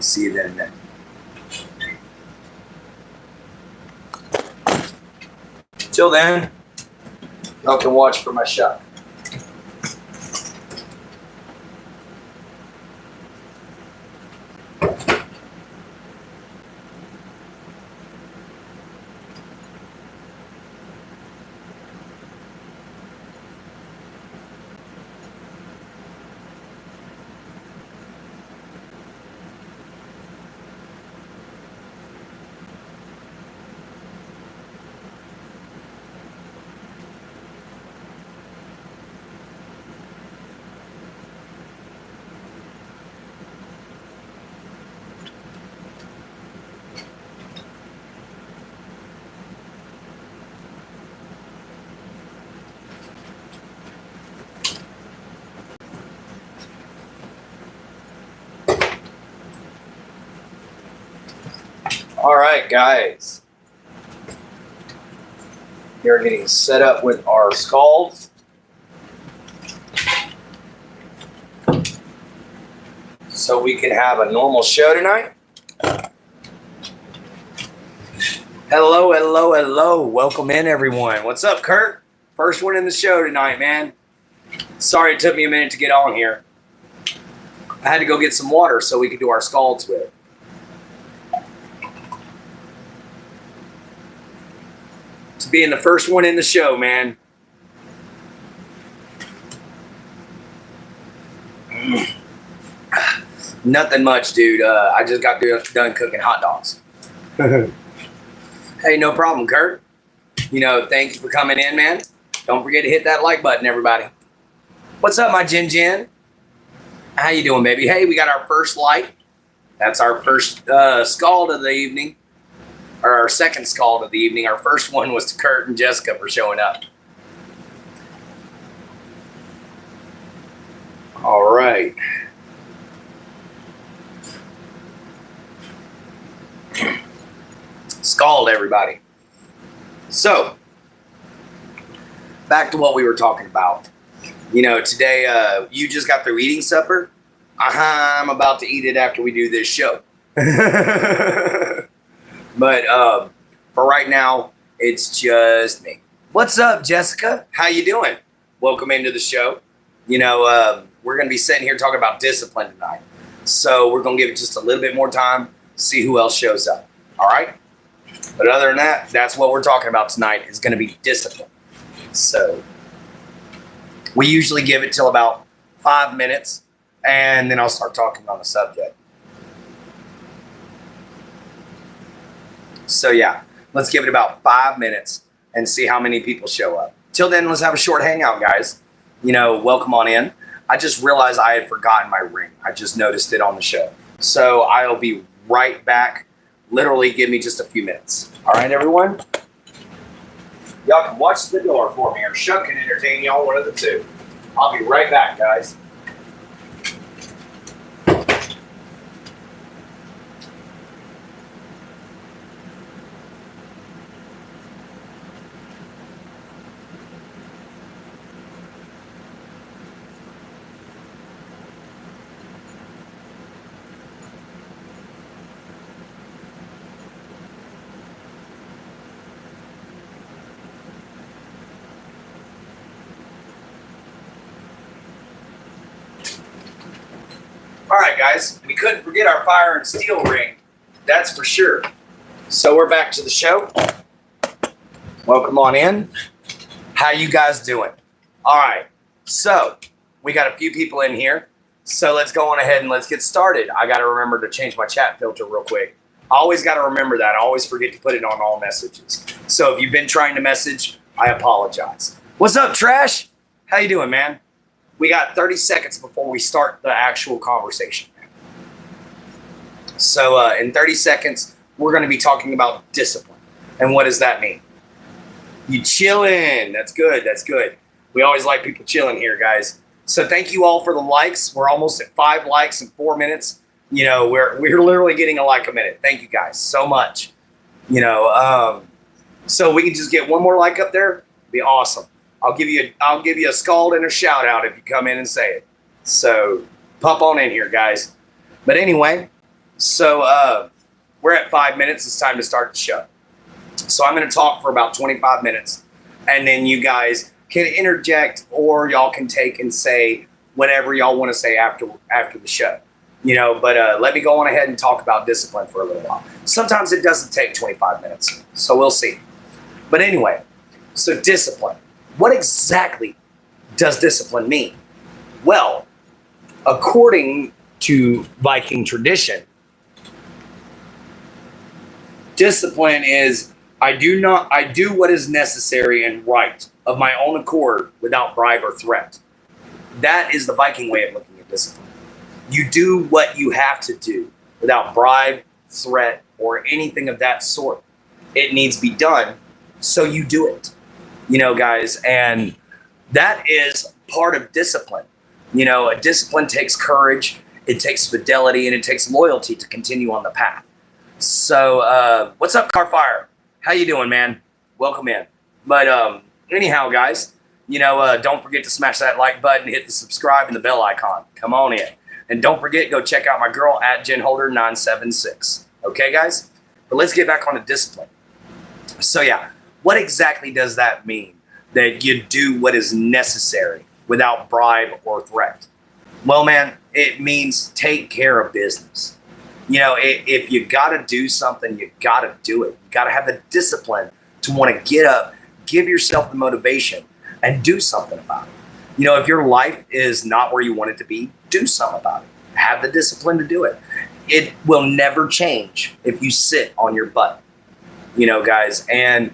See you then. Till then, y'all can watch for my shot. All right, guys. We're getting set up with our scalds. So we can have a normal show tonight. Hello, hello, hello. Welcome in, everyone. What's up, Kurt? First one in the show tonight, man. Sorry it took me a minute to get on here. I had to go get some water so we could do our scalds with. To being the first one in the show, man. Nothing much, dude. I just got done cooking hot dogs. Hey, no problem, Kurt. You know, thank you for coming in, man. Don't forget to hit that like button, everybody. What's up, my Jin Jin? How you doing, baby? Hey, we got our first light. That's our first scald of the evening. Or our second scald of the evening. Our first one was to Kurt and Jessica for showing up. All right. Scald, everybody. So, back to what we were talking about. You know, today you just got through eating supper. I'm about to eat it after we do this show. But for right now, it's just me. What's up, Jessica? How you doing? Welcome into the show. You know, we're going to be sitting here talking about discipline tonight. So we're going to give it just a little bit more time, see who else shows up. All right? But other than that, that's what we're talking about tonight is going to be discipline. So we usually give it till about 5 minutes, and then I'll start talking on the subject. So yeah, let's give it about 5 minutes and see how many people show up. Till then, let's have a short hangout, guys. You know, welcome on in. I just realized I had forgotten my ring. I just noticed it on the show. So I'll be right back. Literally give me just a few minutes. All right, everyone? Y'all can watch the door for me, or Shuck can entertain y'all, one of the two. I'll be right back, guys. All right, guys, we couldn't forget our fire and steel ring. That's for sure. So we're back to the show. Welcome on in. How you guys doing? All right, so we got a few people in here. So let's go on ahead and let's get started. I got to remember to change my chat filter real quick. I always got to remember that. I always forget to put it on all messages. So if you've been trying to message, I apologize. What's up, Trash? How you doing, man? We got 30 seconds before we start the actual conversation. So in 30 seconds, we're going to be talking about discipline. And what does that mean? You chilling. That's good. That's good. We always like people chilling here, guys. So thank you all for the likes. We're almost at 5 likes in 4 minutes. You know, we're literally getting a like a minute. Thank you guys so much. You know, so we can just get one more like up there. Be awesome. I'll give you a scald and a shout out if you come in and say it. So pop on in here, guys. But anyway, So we're at 5 minutes. It's time to start the show. So I'm going to talk for about 25 minutes, and then you guys can interject, or y'all can take and say whatever y'all want to say after the show. But let me go on ahead and talk about discipline for a little while. Sometimes it doesn't take 25 minutes, so we'll see. But anyway, so discipline. What exactly does discipline mean? Well, according to Viking tradition, discipline is I do what is necessary and right of my own accord without bribe or threat. That is the Viking way of looking at discipline. You do what you have to do without bribe, threat, or anything of that sort. It needs to be done, so you do it. Guys, and that is part of discipline. A discipline takes courage, it takes fidelity, and it takes loyalty to continue on the path. So, what's up, Carfire? How you doing, man? Welcome in. But anyhow, guys, don't forget to smash that like button, hit the subscribe and the bell icon. Come on in. And don't forget, go check out my girl at JenHolder976. Okay, guys? But let's get back on to discipline. So, yeah, what exactly does that mean? That you do what is necessary without bribe or threat? Well, man, it means take care of business. If you got to do something, you got to do it. You got to have the discipline to want to get up, give yourself the motivation, and do something about it. If your life is not where you want it to be, do something about it. Have the discipline to do it. It will never change if you sit on your butt, guys. And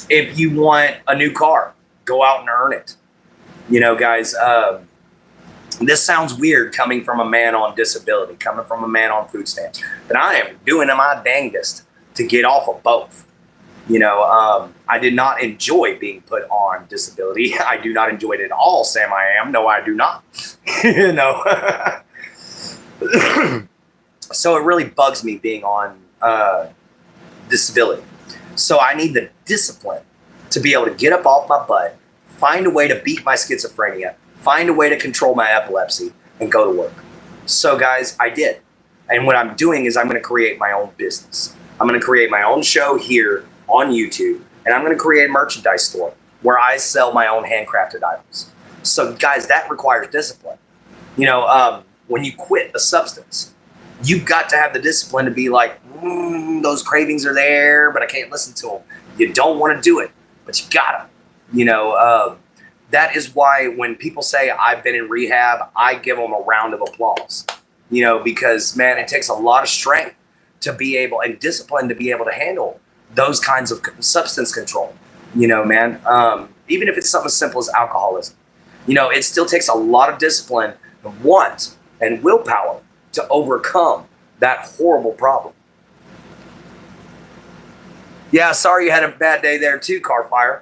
if you want a new car, go out and earn it. Guys, this sounds weird coming from a man on disability, coming from a man on food stamps, but I am doing my dangest to get off of both. I did not enjoy being put on disability. I do not enjoy it at all, Sam. I am. No, I do not. So it really bugs me being on disability. So I need the discipline to be able to get up off my butt, find a way to beat my schizophrenia, find a way to control my epilepsy, and go to work. So, guys, I did. And what I'm doing is I'm going to create my own business. I'm going to create my own show here on YouTube, and I'm going to create a merchandise store where I sell my own handcrafted items. So, guys, that requires discipline. When you quit a substance, you've got to have the discipline to be like, those cravings are there, but I can't listen to them. You don't want to do it, but you got to. That is why when people say I've been in rehab, I give them a round of applause, because, man, it takes a lot of strength to be able and discipline to be able to handle those kinds of substance control, man. Even if it's something as simple as alcoholism, it still takes a lot of discipline, want, and willpower to overcome that horrible problem. Yeah, sorry you had a bad day there too, Carfire.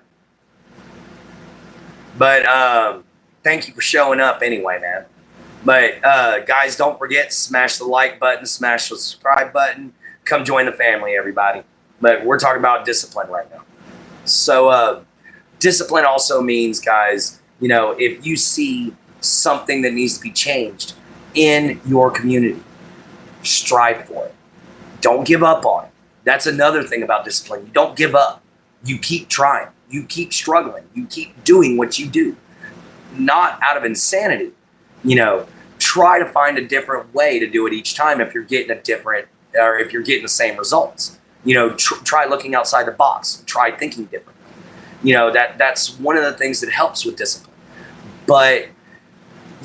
But thank you for showing up anyway, man. But guys, don't forget, smash the like button, smash the subscribe button. Come join the family, everybody. But we're talking about discipline right now. So discipline also means, guys, if you see something that needs to be changed in your community, strive for it. Don't give up on it. That's another thing about discipline. You don't give up. You keep trying. You keep struggling. You keep doing what you do. Not out of insanity. Try to find a different way to do it each time if you're getting if you're getting the same results. Try looking outside the box. Try thinking differently. That's one of the things that helps with discipline. But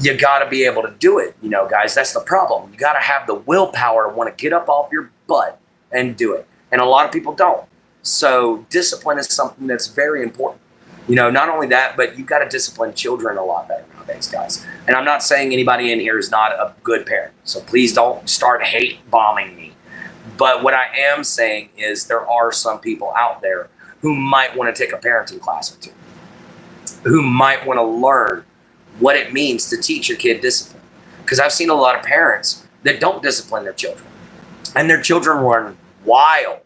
you got to be able to do it, guys. That's the problem. You got to have the willpower to want to get up off your butt and do it. And a lot of people don't. So discipline is something that's very important. Not only that, but you've got to discipline children a lot better nowadays, guys. And I'm not saying anybody in here is not a good parent. So please don't start hate bombing me. But what I am saying is there are some people out there who might want to take a parenting class or two, who might want to learn what it means to teach your kid discipline. Because I've seen a lot of parents that don't discipline their children. And their children run wild.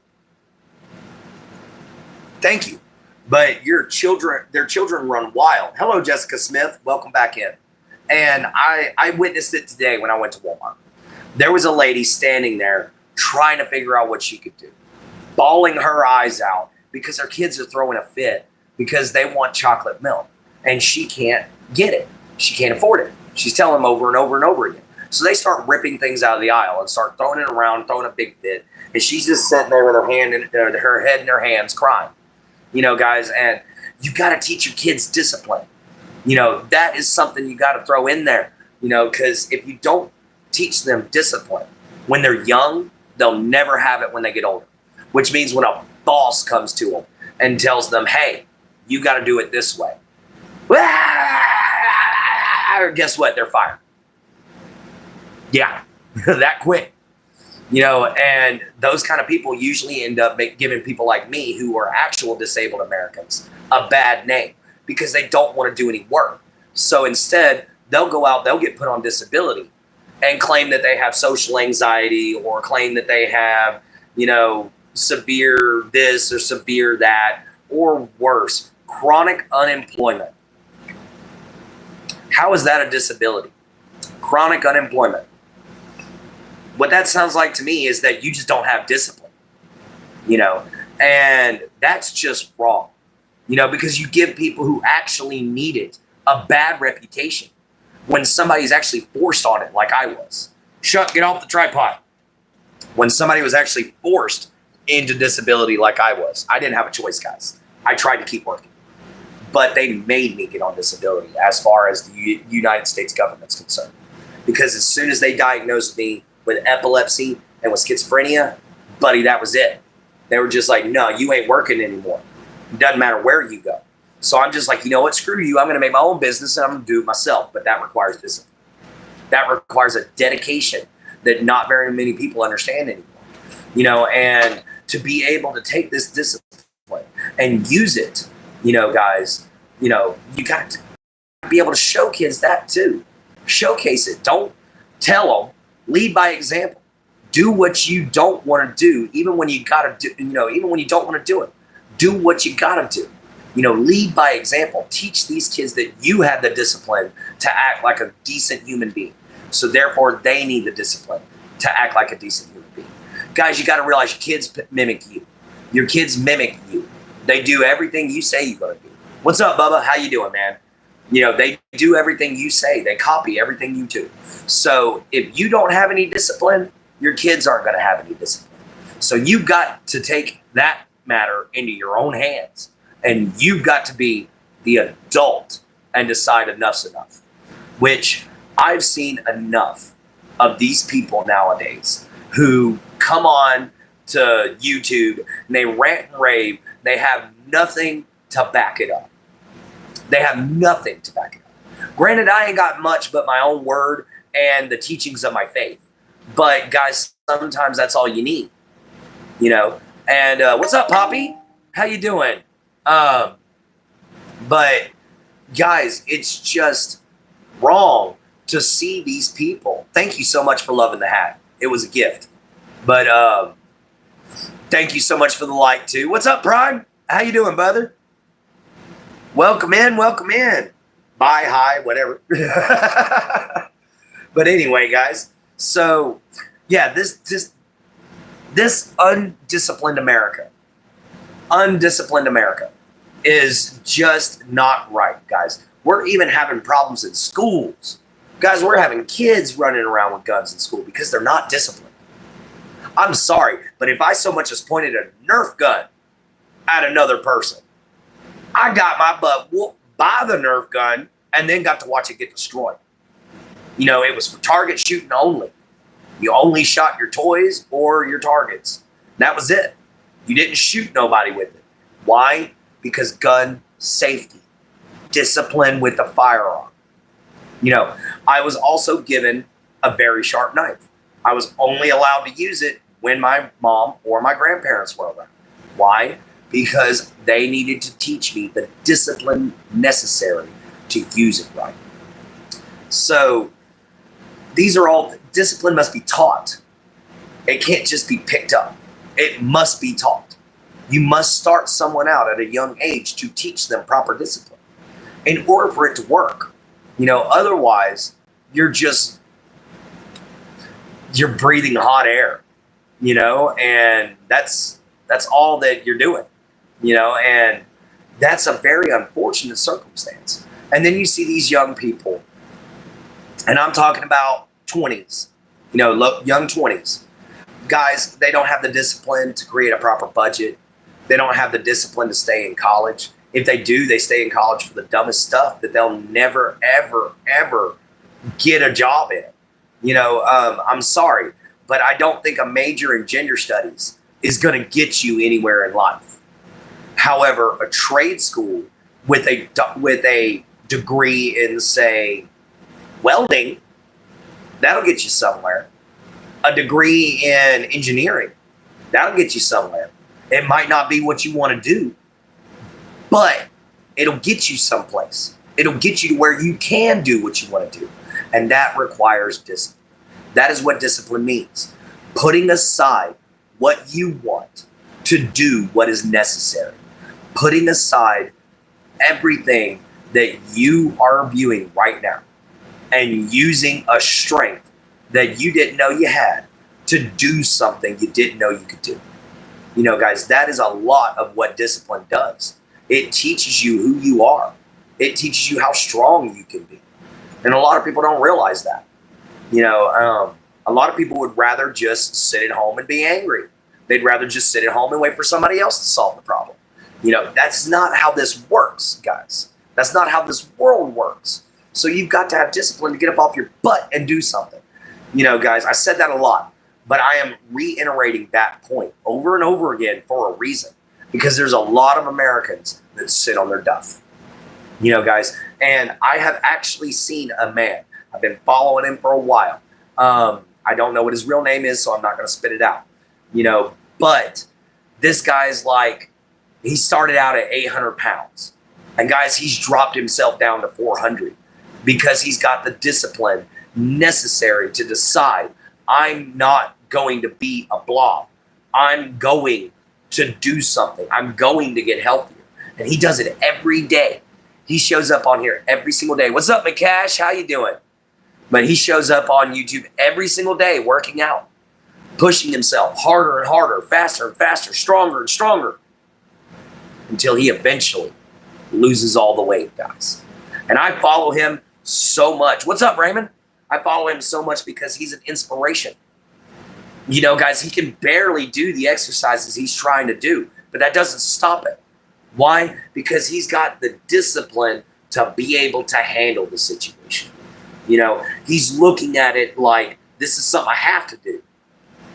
Thank you. But their children run wild. Hello, Jessica Smith. Welcome back in. And I witnessed it today when I went to Walmart. There was a lady standing there trying to figure out what she could do, bawling her eyes out because her kids are throwing a fit because they want chocolate milk and she can't get it. She can't afford it. She's telling them over and over and over again. So they start ripping things out of the aisle and start throwing it around, throwing a big fit. And she's just sitting there with her head in her hands crying. Guys, and you got to teach your kids discipline. That is something you got to throw in there, because if you don't teach them discipline when they're young, they'll never have it when they get older, which means when a boss comes to them and tells them, hey, you got to do it this way. Guess what? They're fired. Yeah, that quick. And those kind of people usually end up giving people like me who are actual disabled Americans a bad name because they don't want to do any work. So instead, they'll go out, they'll get put on disability and claim that they have social anxiety or claim that they have, severe this or severe that, or worse, chronic unemployment. How is that a disability? Chronic unemployment. What that sounds like to me is that you just don't have discipline, and that's just wrong, because you give people who actually need it a bad reputation when somebody's actually forced on it, like I was. Get off the tripod. When somebody was actually forced into disability like I was. I didn't have a choice, guys. I tried to keep working, but they made me get on disability as far as the United States government's concerned, because as soon as they diagnosed me with epilepsy and with schizophrenia, buddy, that was it. They were just like, no, you ain't working anymore. It doesn't matter where you go. So I'm just like, you know what, screw you. I'm going to make my own business and I'm going to do it myself. But that requires discipline. That requires a dedication that not very many people understand anymore. And to be able to take this discipline and use it, guys, you got to be able to show kids that too. Showcase it. Don't tell them. Lead by example. Do what you don't want to do, even when you gotta do, even when you don't want to do it. Do what you gotta do. Lead by example. Teach these kids that you have the discipline to act like a decent human being. So therefore, they need the discipline to act like a decent human being. Guys, you got to realize your kids mimic you. Your kids mimic you. They do everything you say you're gonna do. What's up, Bubba? How you doing, man? They do everything you say. They copy everything you do. So if you don't have any discipline, your kids aren't going to have any discipline. So you've got to take that matter into your own hands. And you've got to be the adult and decide enough's enough. Which I've seen enough of these people nowadays who come on to YouTube and they rant and rave. They have nothing to back it up. They have nothing to back it up. Granted, I ain't got much but my own word and the teachings of my faith. But guys, sometimes that's all you need, And what's up, Poppy? How you doing? But guys, it's just wrong to see these people. Thank you so much for loving the hat. It was a gift. But thank you so much for the like too. What's up, Prime? How you doing, brother? Welcome in, welcome in. Bye, hi, whatever. But anyway, guys. So, yeah, this undisciplined America is just not right, guys. We're even having problems in schools. Guys, we're having kids running around with guns in school because they're not disciplined. I'm sorry, but if I so much as pointed a Nerf gun at another person, I got my butt whooped by the Nerf gun and then got to watch it get destroyed. It was for target shooting only. You only shot your toys or your targets. That was it. You didn't shoot nobody with it. Why? Because gun safety. Discipline with the firearm. I was also given a very sharp knife. I was only allowed to use it when my mom or my grandparents were around. Why? Because they needed to teach me the discipline necessary to use it right. So these are all, discipline must be taught. It can't just be picked up. It must be taught. You must start someone out at a young age to teach them proper discipline in order for it to work. Otherwise, you're just you're breathing hot air, and that's all that you're doing, and that's a very unfortunate circumstance. And then you see these young people, and I'm talking about 20s, young 20s. Guys, they don't have the discipline to create a proper budget. They don't have the discipline to stay in college. If they do, they stay in college for the dumbest stuff that they'll never, ever, ever get a job in. I'm sorry, but I don't think a major in gender studies is going to get you anywhere in life. However, a trade school with a degree in, say, welding, that'll get you somewhere. A degree in engineering, that'll get you somewhere. It might not be what you want to do, but it'll get you someplace. It'll get you to where you can do what you want to do. And that requires discipline. That is what discipline means. Putting aside what you want to do what is necessary. Putting aside everything that you are viewing right now and using a strength that you didn't know you had to do something you didn't know you could do. Guys, that is a lot of what discipline does. It teaches you who you are. It teaches you how strong you can be. And a lot of people don't realize that. A lot of people would rather just sit at home and be angry. They'd rather just sit at home and wait for somebody else to solve the problem. That's not how this works, guys. That's not how this world works. So you've got to have discipline to get up off your butt and do something. Guys, I said that a lot, but I am reiterating that point over and over again for a reason, because there's a lot of Americans that sit on their duff, guys. And I have actually seen a man. I've been following him for a while. I don't know what his real name is, so I'm not going to spit it out, but this guy's he started out at 800 pounds. And guys, he's dropped himself down to 400 because he's got the discipline necessary to decide, I'm not going to be a blob. I'm going to do something. I'm going to get healthier. And he does it every day. He shows up on here every single day. What's up, McCash? How you doing? But he shows up on YouTube every single day working out, pushing himself harder and harder, faster and faster, stronger and stronger, until he eventually loses all the weight, guys. And I follow him so much. What's up, Raymond? I follow him so much because he's an inspiration. Guys, he can barely do the exercises he's trying to do, but that doesn't stop it. Why? Because he's got the discipline to be able to handle the situation. He's looking at it like, this is something I have to do.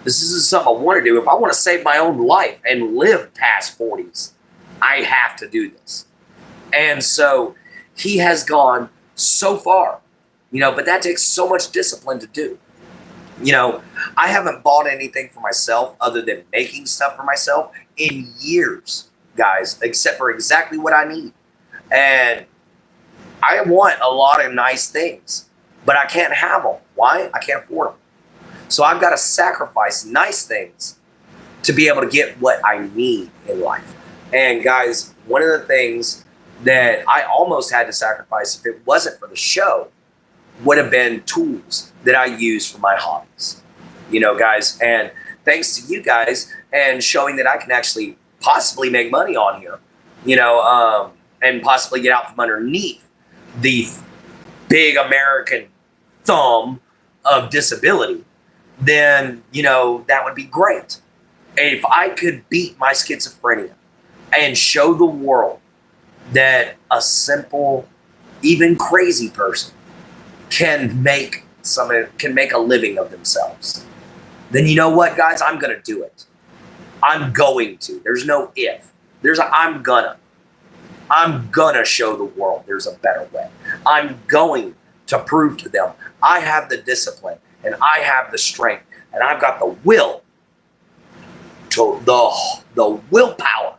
This isn't something I want to do. If I want to save my own life and live past 40s, I have to do this. And so he has gone so far, but that takes so much discipline to do. I haven't bought anything for myself other than making stuff for myself in years, guys, except for exactly what I need. And I want a lot of nice things, but I can't have them. Why? I can't afford them. So I've got to sacrifice nice things to be able to get what I need in life. And guys, one of the things that I almost had to sacrifice if it wasn't for the show would have been tools that I use for my hobbies, guys. And thanks to you guys and showing that I can actually possibly make money on here, and possibly get out from underneath the big American thumb of disability, then, that would be great. And if I could beat my schizophrenia and show the world that a simple, even crazy person can make a living of themselves, then you know what, guys? I'm going to do it. I'm going to. There's no if. I'm gonna show the world there's a better way. I'm going to prove to them I have the discipline and I have the strength and I've got the will to the willpower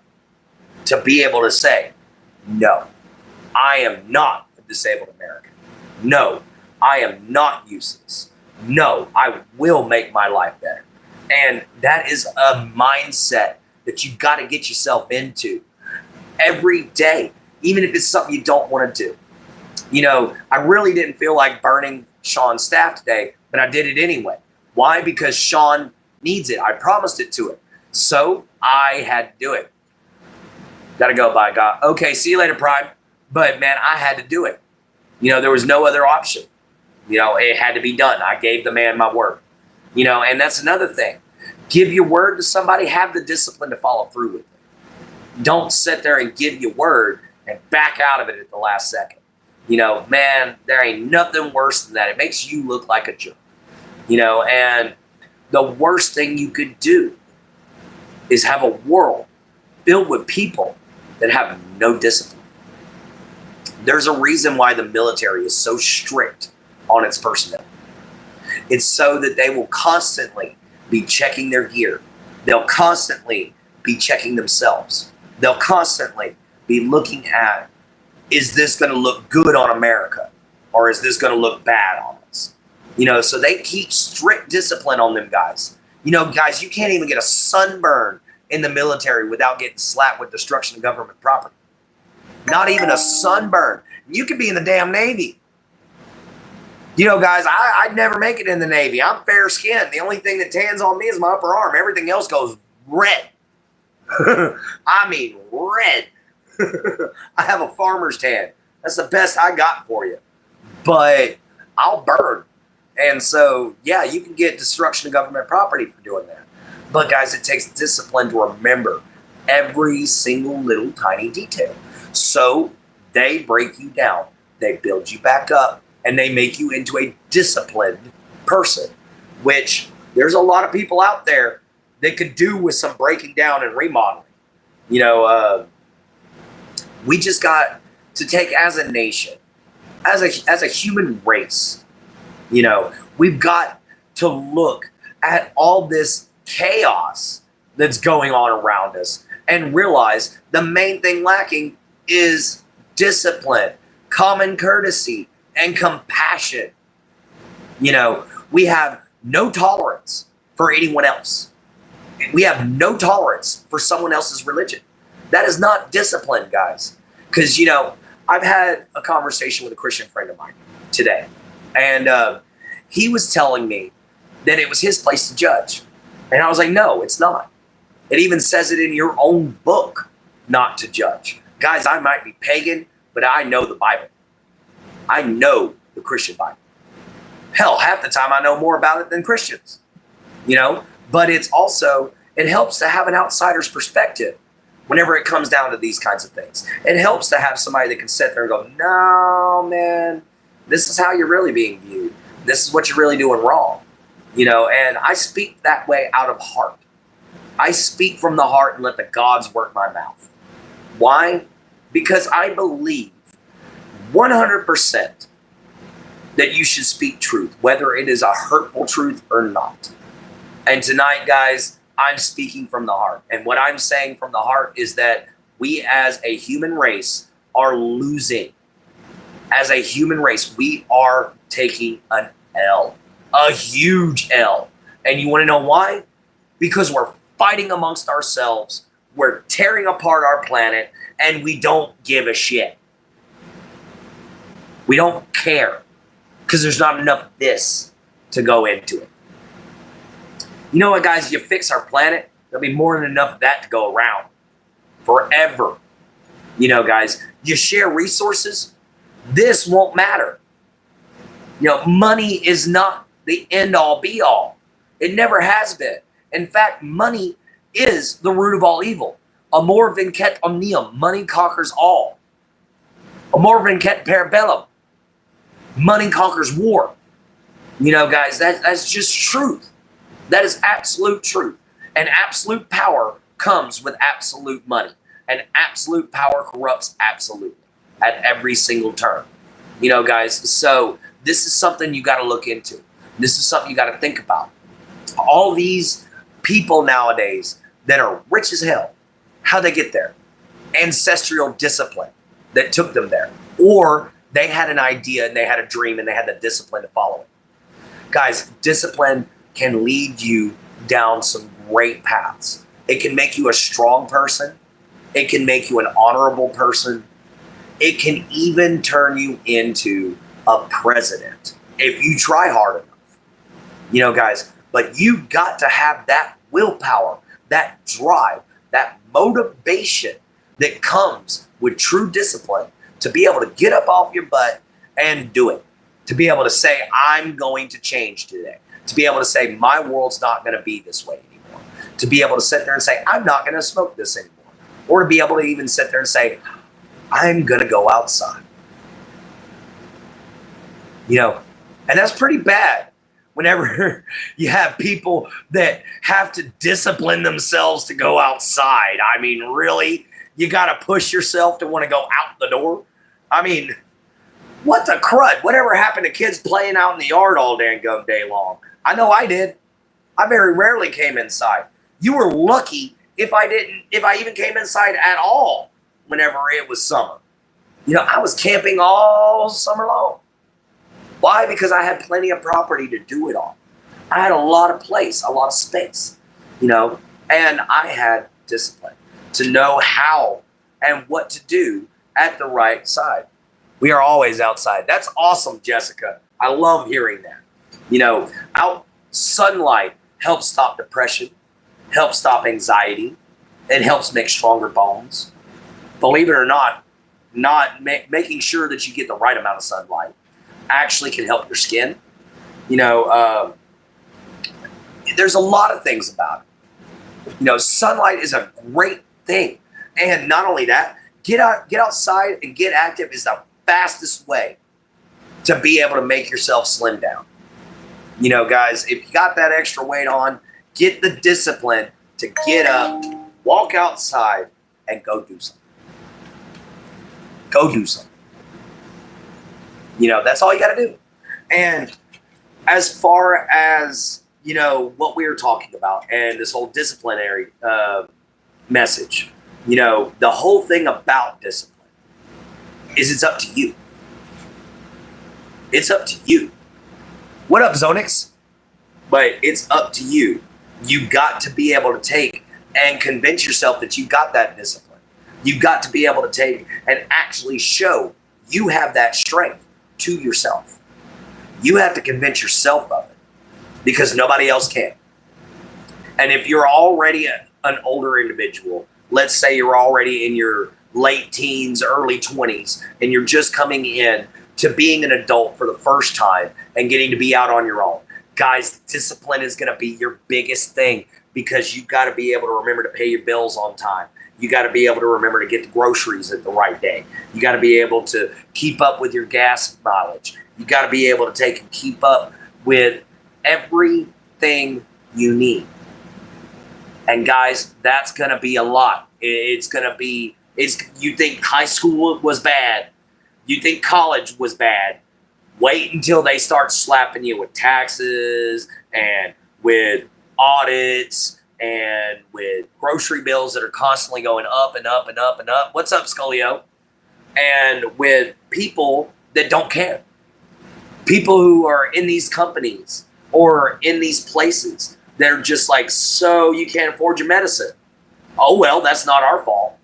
to be able to say, no, I am not a disabled American. No, I am not useless. No, I will make my life better. And that is a mindset that you've got to get yourself into every day, even if it's something you don't want to do. I really didn't feel like burning Sean's staff today, but I did it anyway. Why? Because Sean needs it. I promised it to him. So I had to do it. Got to go, by God. Okay, see you later, Prime. But, man, I had to do it. You know, there was no other option. You know, it had to be done. I gave the man my word. You know, and that's another thing. Give your word to somebody. Have the discipline to follow through with it. Don't sit there and give your word and back out of it at the last second. You know, man, there ain't nothing worse than that. It makes you look like a jerk. You know, and the worst thing you could do is have a world filled with people that have no discipline. There's a reason why the military is so strict on its personnel. It's so that they will constantly be checking their gear. They'll constantly be checking themselves. They'll constantly be looking at, is this going to look good on America? Or is this going to look bad on us? You know, so they keep strict discipline on them guys. You know, guys, you can't even get a sunburn in the military without getting slapped with destruction of government property. Not even a sunburn. You could be in the damn Navy. You know, guys, I'd never make it in the Navy. I'm fair skinned. The only thing that tans on me is my upper arm. Everything else goes red. I mean, red. I have a farmer's tan. That's the best I got for you. But I'll burn. And so, yeah, you can get destruction of government property for doing that. But, guys, it takes discipline to remember every single little tiny detail. So they break you down. They build you back up. And they make you into a disciplined person, which there's a lot of people out there that could do with some breaking down and remodeling. You know, we just got to take as a nation, as a human race, you know, we've got to look at all this chaos that's going on around us and realize the main thing lacking is discipline, common courtesy, and compassion. You know, we have no tolerance for anyone else. We have no tolerance for someone else's religion. That is not discipline, guys. Because, you know, I've had a conversation with a Christian friend of mine today. And he was telling me that it was his place to judge. And I was like, no, it's not. It even says it in your own book not to judge. Guys, I might be pagan, but I know the Bible. I know the Christian Bible. Hell, half the time I know more about it than Christians, you know, but it's also, it helps to have an outsider's perspective whenever it comes down to these kinds of things. It helps to have somebody that can sit there and go, no, man, this is how you're really being viewed. This is what you're really doing wrong, you know, and I speak that way out of heart. I speak from the heart and let the gods work my mouth. Why? Because I believe 100% that you should speak truth, whether it is a hurtful truth or not. And tonight, guys, I'm speaking from the heart. And what I'm saying from the heart is that we as a human race are losing. As a human race, we are taking an L, a huge L. And you want to know why? Because we're fighting amongst ourselves, we're tearing apart our planet, and we don't give a shit. We don't care because there's not enough of this to go into it. You know what, guys? You fix our planet, there'll be more than enough of that to go around forever. You know, guys, you share resources, this won't matter. You know, money is not the end-all, be-all. It never has been. In fact, money is the root of all evil. Amor vincet omnium. Money conquers all. Amor vincet per bellum. Money conquers war. You know, guys, that's just truth. That is absolute truth. And absolute power comes with absolute money. And absolute power corrupts absolutely at every single turn. You know, guys, so this is something you got to look into. This is something you got to think about. All these people nowadays that are rich as hell, how'd they get there? Ancestral discipline that took them there. Or they had an idea and they had a dream and they had the discipline to follow it. Guys, discipline can lead you down some great paths. It can make you a strong person. It can make you an honorable person. It can even turn you into a president if you try hard enough. You know, guys, But you got to have that willpower, that drive, that motivation that comes with true discipline to be able to get up off your butt and do it. To be able to say, I'm going to change today. To be able to say, my world's not going to be this way anymore. To be able to sit there and say, I'm not going to smoke this anymore. Or to be able to even sit there and say, I'm going to go outside. You know, and that's pretty bad whenever you have people that have to discipline themselves to go outside. I mean, really? You got to push yourself to want to go out the door? I mean, what the crud? Whatever happened to kids playing out in the yard all day long? I know I did. I very rarely came inside. You were lucky if I even came inside at all whenever it was summer. You know, I was camping all summer long. Why? Because I had plenty of property to do it on. I had a lot of place, a lot of space, you know, and I had discipline to know how and what to do at the right side. We are always outside. That's awesome, Jessica. I love hearing that. You know, sunlight helps stop depression, helps stop anxiety. It helps make stronger bones. Believe it or not, making sure that you get the right amount of sunlight actually can help your skin. You know, there's a lot of things about it. You know, sunlight is a great thing. And not only that, get outside and get active is the fastest way to be able to make yourself slim down. You know, guys, if you got that extra weight on, get the discipline to get up, walk outside, and go do something. Go do something. You know, that's all you got to do. And as far as, you know, what we were talking about and this whole disciplinary message, you know, the whole thing about discipline is it's up to you. It's up to you. What up, Zonix? But it's up to you. You got to be able to take and convince yourself that you got that discipline. You got to be able to take and actually show you have that strength to yourself. You have to convince yourself of it because nobody else can. And if you're already an older individual, let's say you're already in your late teens, early 20s, and you're just coming in to being an adult for the first time and getting to be out on your own. Guys, discipline is going to be your biggest thing because you've got to be able to remember to pay your bills on time. You got to be able to remember to get the groceries at the right day. You got to be able to keep up with your gas mileage. You got to be able to take and keep up with everything you need. And guys, that's going to be a lot. It's going to be, you think high school was bad. You think college was bad. Wait until they start slapping you with taxes and with audits and with grocery bills that are constantly going up and up and up and up. What's up, Scolio? And with people that don't care. People who are in these companies or in these places that are just like, so you can't afford your medicine. Oh, well, that's not our fault.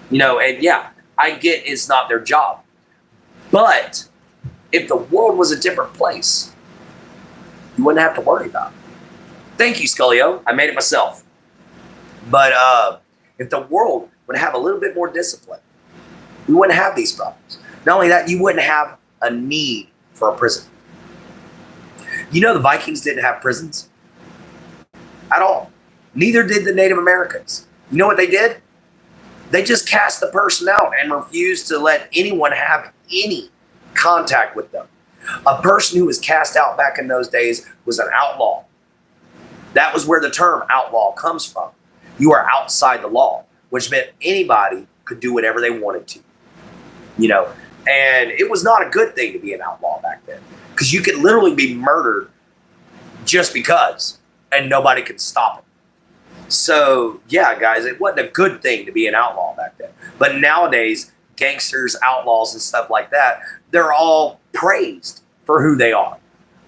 You know, and yeah, I get it's not their job. But if the world was a different place, you wouldn't have to worry about it. Thank you, Scolio. I made it myself. But if the world would have a little bit more discipline, we wouldn't have these problems. Not only that, you wouldn't have a need for a prison. You know the Vikings didn't have prisons at all. Neither did the Native Americans. You know what they did? They just cast the person out and refused to let anyone have any contact with them. A person who was cast out back in those days was an outlaw. That was where the term outlaw comes from. You are outside the law, which meant anybody could do whatever they wanted to. You know, and it was not a good thing to be an outlaw back then because you could literally be murdered just because and nobody could stop it. So, yeah, guys, it wasn't a good thing to be an outlaw back then. But nowadays, gangsters, outlaws, and stuff like that, they're all praised for who they are.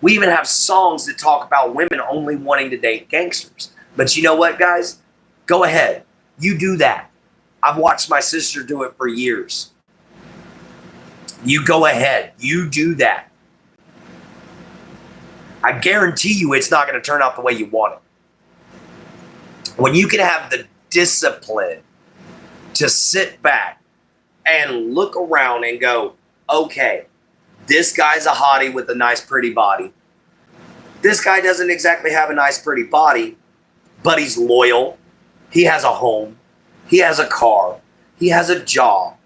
We even have songs that talk about women only wanting to date gangsters. But you know what, guys? Go ahead. You do that. I've watched my sister do it for years. You go ahead. You do that. I guarantee you it's not going to turn out the way you want it. When you can have the discipline to sit back and look around and go, okay, this guy's a hottie with a nice, pretty body. This guy doesn't exactly have a nice, pretty body, but he's loyal. He has a home. He has a car. He has a job.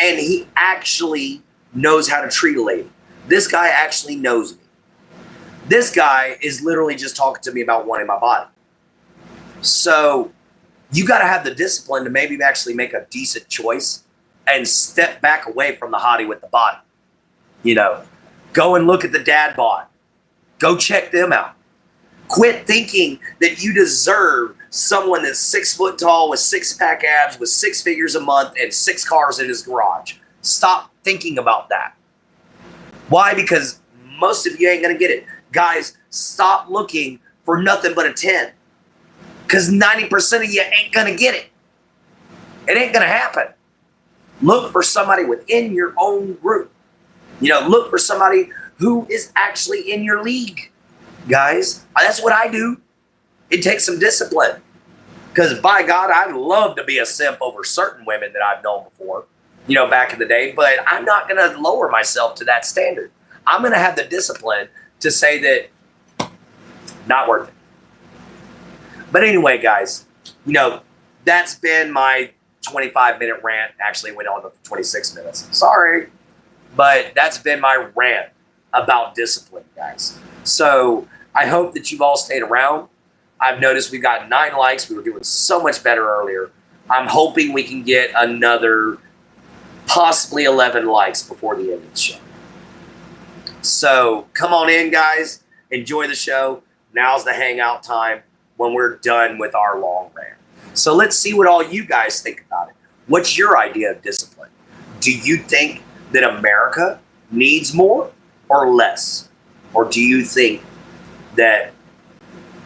And he actually knows how to treat a lady. This guy actually knows me. This guy is literally just talking to me about wanting my body. So you got to have the discipline to maybe actually make a decent choice and step back away from the hottie with the body. You know, go and look at the dad bod. Go check them out. Quit thinking that you deserve someone that's 6 foot tall with 6-pack abs with 6 figures a month and 6 cars in his garage. Stop thinking about that. Why? Because most of you ain't going to get it. Guys, stop looking for nothing but a 10. Because 90% of you ain't going to get it. It ain't going to happen. Look for somebody within your own group. You know, look for somebody who is actually in your league. Guys, that's what I do. It takes some discipline. Because by God, I'd love to be a simp over certain women that I've known before, you know, back in the day. But I'm not going to lower myself to that standard. I'm going to have the discipline to say that not worth it. But anyway, guys, you know, that's been my 25-minute rant. Actually, went on to 26 minutes. Sorry. But that's been my rant about discipline, guys. So I hope that you've all stayed around. I've noticed we've got 9 likes. We were doing so much better earlier. I'm hoping we can get another possibly 11 likes before the end of the show. So come on in, guys. Enjoy the show. Now's the hangout time when we're done with our long rant. So let's see what all you guys think about it. What's your idea of discipline? Do you think that America needs more or less? Or do you think that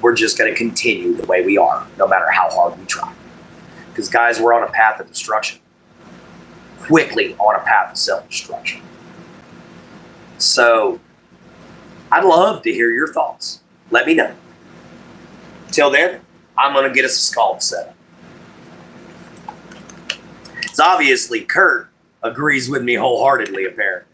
we're just going to continue the way we are, no matter how hard we try? Because, guys, we're on a path of destruction. Quickly on a path of self-destruction. So, I'd love to hear your thoughts. Let me know. Till then, I'm going to get us a scald set up. It's obviously Kurt agrees with me wholeheartedly, apparently.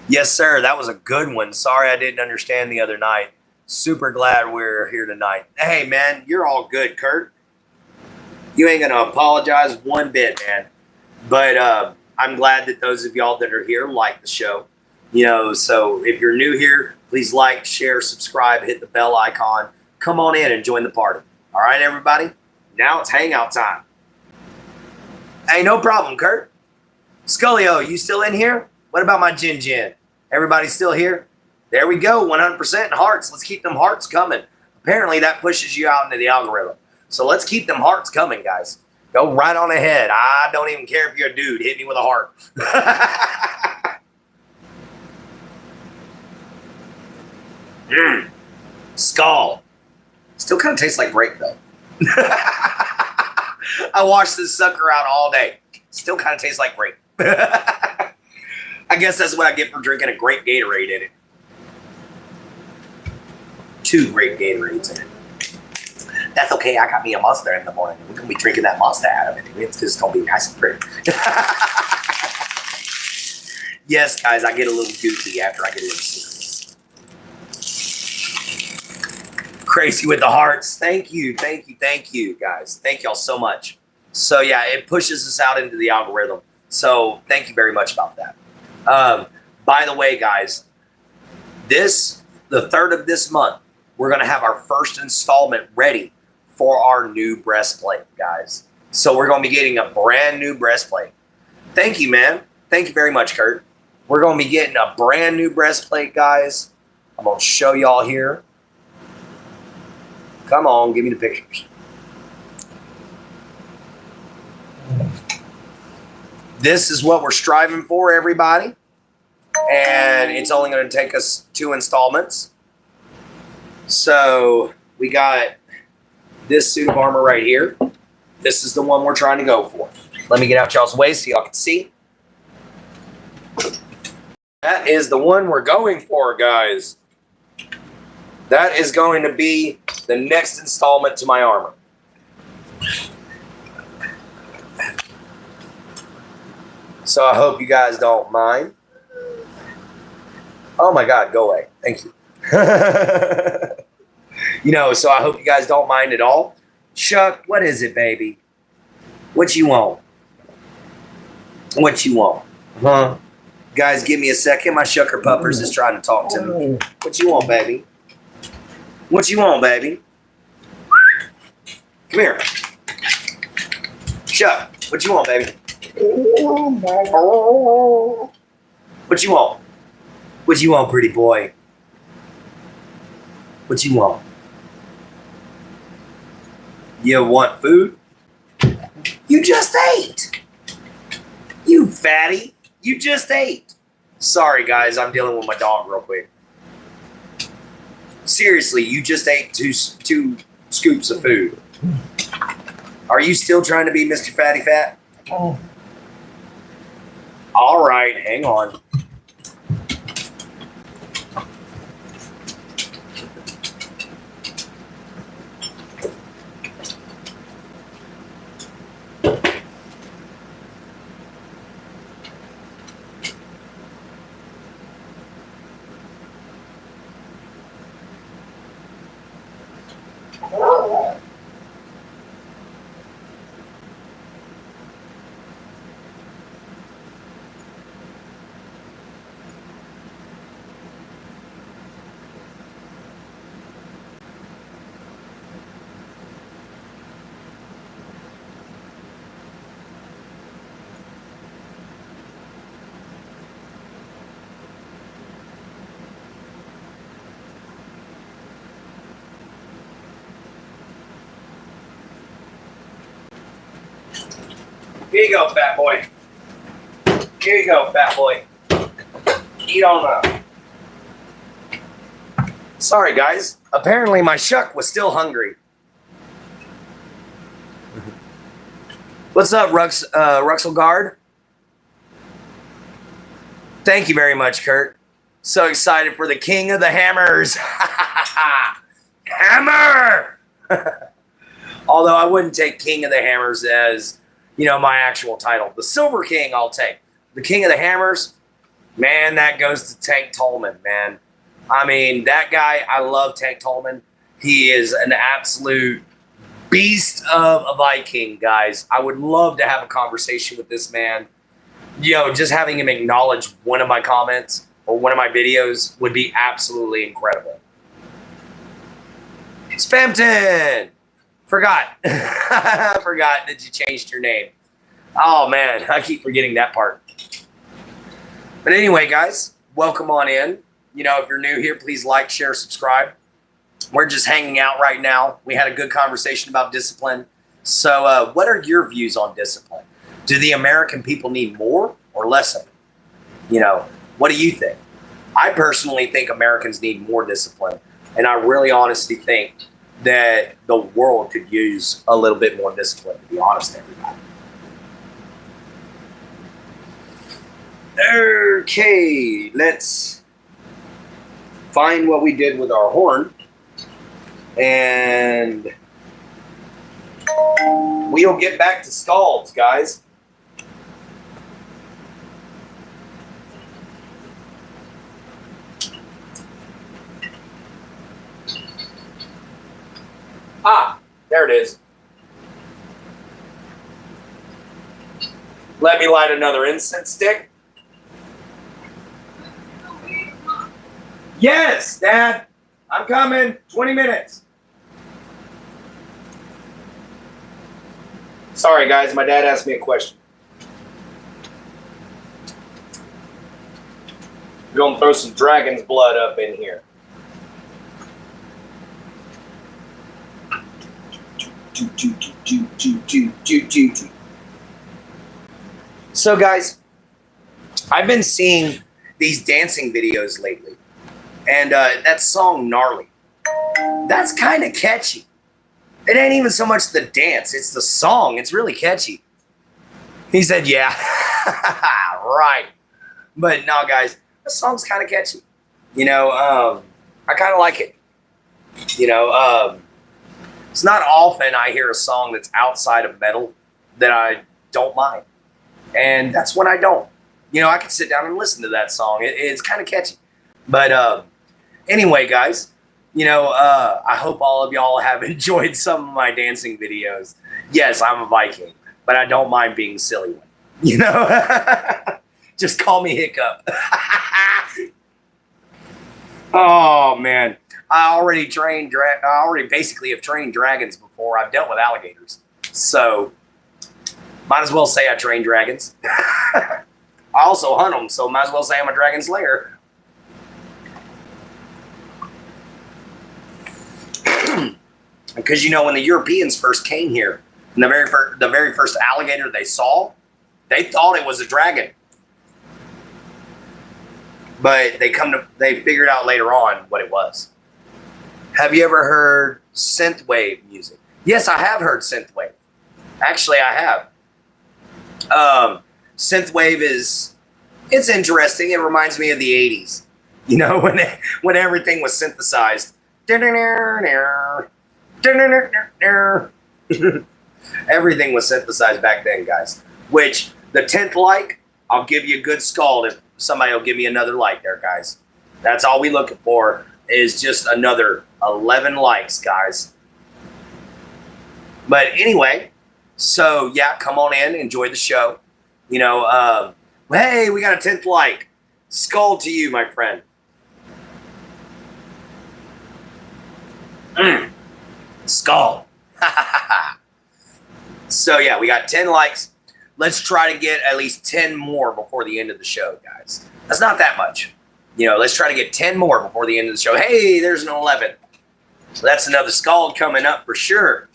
Yes, sir. That was a good one. Sorry I didn't understand the other night. Super glad we're here tonight. Hey, man, you're all good, Kurt. You ain't going to apologize one bit, man. But I'm glad that those of y'all that are here like the show. You know, so if you're new here, please like, share, subscribe, hit the bell icon. Come on in and join the party. All right, everybody? Now it's hangout time. Hey, no problem, Kurt. Scullio, you still in here? What about my Jin Jin? Everybody still here? There we go, 100% hearts. Let's keep them hearts coming. Apparently that pushes you out into the algorithm. So let's keep them hearts coming, guys. Go right on ahead. I don't even care if you're a dude. Hit me with a heart. Skull. Still kind of tastes like grape, though. I washed this sucker out all day. Still kind of tastes like grape. I guess that's what I get for drinking a grape Gatorade in it. 2 grape Gatorades in it. That's okay. I got me a Monster in the morning. We're going to be drinking that Monster out of it. It's just going to be nice and pretty. Yes, guys, I get a little goofy after I get a little serious. Crazy with the hearts. Thank you, guys. Thank y'all so much. So, yeah, it pushes us out into the algorithm. So, thank you very much about that. By the way, guys, the 3rd of this month, we're going to have our first installment ready for our new breastplate, guys. So we're going to be getting a brand new breastplate. Thank you, man. Thank you very much, Kurt. We're going to be getting a brand new breastplate, guys. I'm going to show y'all here. Come on, give me the pictures. This is what we're striving for, everybody. And it's only going to take us 2 installments. So we got this suit of armor right here. This is the one we're trying to go for. Let me get out y'all's way so y'all can see. That is the one we're going for, guys. That is going to be the next installment to my armor. So I hope you guys don't mind. Oh my God, go away. Thank you. So I hope you guys don't mind at all. Chuck, what is it, baby? What you want? What you want? Huh? Guys, give me a second. My Shucker Puppers is trying to talk to me. What you want, baby? What you want, baby? Come here. Chuck, what you want, baby? What you want? What you want, pretty boy? What you want? You want food? You just ate. You fatty. You just ate. Sorry, guys. I'm dealing with my dog real quick. Seriously, you just ate two scoops of food. Are you still trying to be Mr. Fatty Fat? Oh. All right. Hang on. Here you go, fat boy. Here you go, fat boy. Eat on up. Sorry, guys. Apparently my Shuck was still hungry. What's up, Ruxelgard? Thank you very much, Kurt. So excited for the King of the Hammers. Hammer! Although I wouldn't take King of the Hammers as, my actual title. The Silver King I'll take. The King of the Hammers, man, that goes to Tank Tolman, man. I mean, that guy, I love Tank Tolman. He is an absolute beast of a Viking, guys. I would love to have a conversation with this man. Just having him acknowledge one of my comments or one of my videos would be absolutely incredible. Spamton! Forgot. I forgot that you changed your name. Oh, man. I keep forgetting that part. But anyway, guys, welcome on in. If you're new here, please like, share, subscribe. We're just hanging out right now. We had a good conversation about discipline. So what are your views on discipline? Do the American people need more or less of it? What do you think? I personally think Americans need more discipline. And I really honestly think that the world could use a little bit more discipline, to be honest, everybody. Okay, let's find what we did with our horn. And we'll get back to scalds, guys. Ah, there it is. Let me light another incense stick. Yes, Dad. I'm coming. 20 minutes. Sorry, guys. My dad asked me a question. We're going to throw some dragon's blood up in here. So, guys, I've been seeing these dancing videos lately. And that song, Gnarly, that's kind of catchy. It ain't even so much the dance. It's the song. It's really catchy. He said, yeah. Right. But no, guys, This song's kind of catchy. I kind of like it. It's not often I hear a song that's outside of metal that I don't mind. And that's when I don't. I can sit down and listen to that song. It's kind of catchy. But anyway, guys, I hope all of y'all have enjoyed some of my dancing videos. Yes, I'm a Viking, but I don't mind being silly one. Just call me Hiccup. Oh, man. I already basically have trained dragons before. I've dealt with alligators. So, might as well say I train dragons. I also hunt them, so might as well say I'm a dragon slayer. Because, when the Europeans first came here, and the very first alligator they saw, they thought it was a dragon. But they figured out later on what it was. Have you ever heard synthwave music? Yes, I have heard synthwave. Actually, I have. Synthwave it's interesting. It reminds me of the 80s. When everything was synthesized. Everything was synthesized back then, guys. Which, the 10th like, I'll give you a good scald if somebody will give me another like there, guys. That's all we looking for is just another 11 likes, guys. But anyway, so yeah, come on in, enjoy the show. Hey, we got a 10th like. Skull to you, my friend. Skull. So yeah, we got 10 likes. Let's try to get at least 10 more before the end of the show, guys. That's not that much. Let's try to get 10 more before the end of the show. Hey, there's an 11. So that's another scald coming up for sure.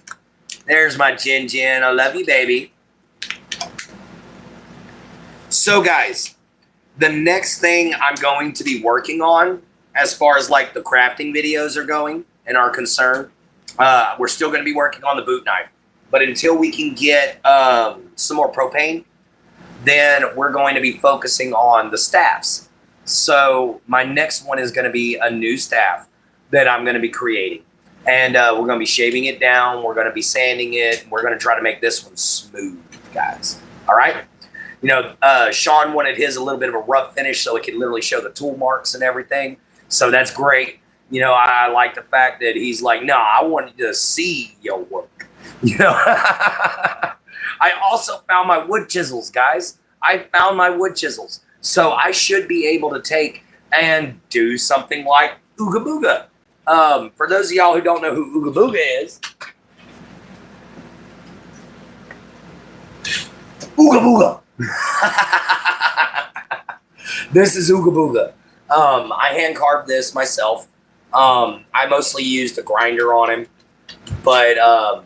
There's my Jin Jin. I love you, baby. So, guys, the next thing I'm going to be working on, as far as like the crafting videos are going and are concerned, we're still going to be working on the boot knife. But until we can get some more propane, then we're going to be focusing on the staffs. So my next one is going to be a new staff that I'm going to be creating. And we're going to be shaving it down. We're going to be sanding it. We're going to try to make this one smooth, guys. All right? Sean wanted his a little bit of a rough finish so it could literally show the tool marks and everything. So that's great. I like the fact that he's like, no, I wanted to see your work. I also found my wood chisels, guys. I found my wood chisels. So I should be able to take and do something like Ooga Booga. For those of y'all who don't know who Ooga Booga is, Ooga Booga. This is Ooga Booga. I hand carved this myself. I mostly used a grinder on him, but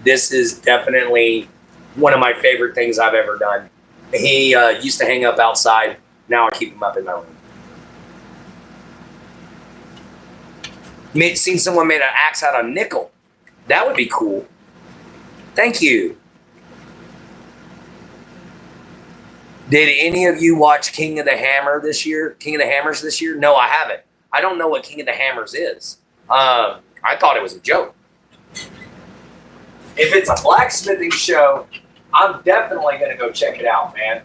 this is definitely one of my favorite things I've ever done. He used to hang up outside. Now I keep him up in my room. Seen someone made an axe out of nickel. That would be cool. Thank you. Did any of you watch King of the Hammer this year? King of the Hammers this year? No, I haven't. I don't know what King of the Hammers is. I thought it was a joke. If it's a blacksmithing show, I'm definitely going to go check it out, man.